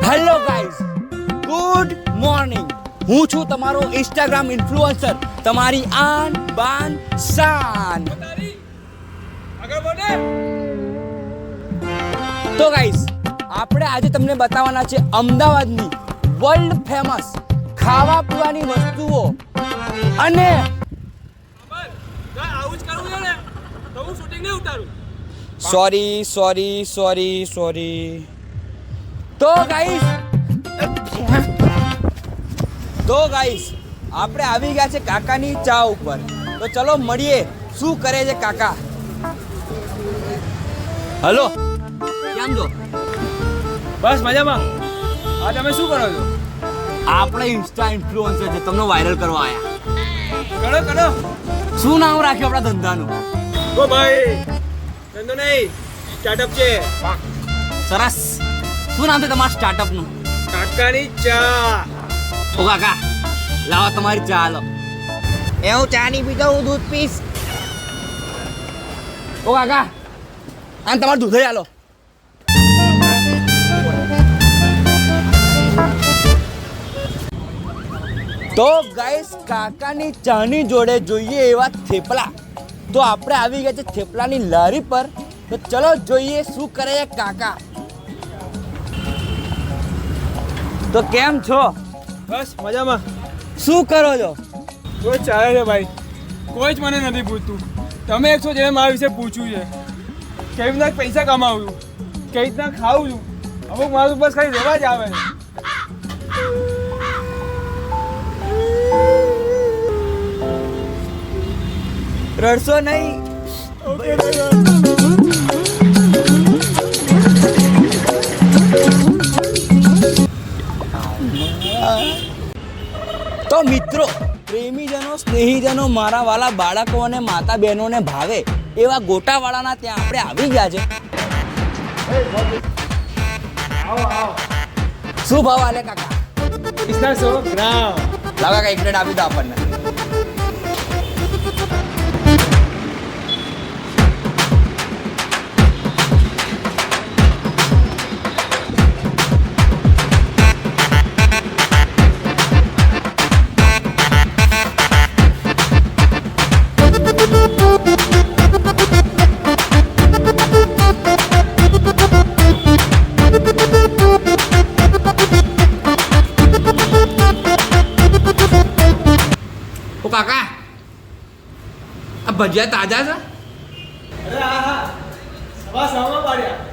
Hello guys, good morning. હું છું તમારો ઇન્સ્ટાગ્રામ ઇન્ફ્લુએન્સર, તમારી આન બાન શાન. તો ગાઈઝ, આપણે આજે તમને બતાવવાના છે અમદાવાદની વર્લ્ડ ફેમસ ખાવા પીવાની વસ્તુઓ. અને સોરી. તો ગાઈઝ આપણે આવી ગયા છે કાકાની ચા ઉપર. તો ચલો મળીએ શું કરે છે કાકા. હલો, કેમ છો? બસ મજામાં. આ તમે શું કરો છો? આપણે ઇન્સ્ટા ઇન્ફ્લુએન્સર છે, તમને વાયરલ કરવા આવ્યા. કરો. શું નામ રાખ્યું આપણા ધંધાનું? ઓ ભાઈ, ધંધો નહીં, સ્ટાર્ટઅપ છે. સરસ. શું નામ છે તમારા સ્ટાર્ટઅપનું? કાકાની ચા. ઓ કાકા, લાવો તમારી ચા. લો. હું ચા નહીં પીતો, હું દૂધ પીશ. ઓ કાકા, આમ તમારું દૂધ જ આલો. તો ગાઈસ, કાકાની ચાની જોડે જોઈએ એવા થેપલા. તો આપણે આવી ગયા છે થેપલાની લારી પર. તો ચલો જોઈએ શું કરે છે કાકા. તો કેમ છો? બસ મજામાં. શું કરો છો? કોઈ ચાલે છે ભાઈ, કોઈ જ મને નથી પૂછતું. તમે એક છો જેને મારા વિશે પૂછ્યું છે. કેવી રીતના પૈસા કમાવું છું, કેવી રીતના ખાવું છું. અમુક મારું બસ ખાલી રહેવા જ આવે છે. રડશો નહીં. તો મિત્રો, પ્રેમીજનો, સ્નેહીજનો, મારા વાલા બાળકો અને માતા બહેનોને ભાવે એવા ગોટાવાળાના ત્યાં આપણે આવી ગયા છે. શું ભાવ આલે કાકા? 100 ગ્રામ. લાવા કાકા, એક પ્લેટ આપી દો આપણને. ઓ કાકા, આ ભજીયા તાજા છે? અરે હા, સવા સવામાં પાડ્યા.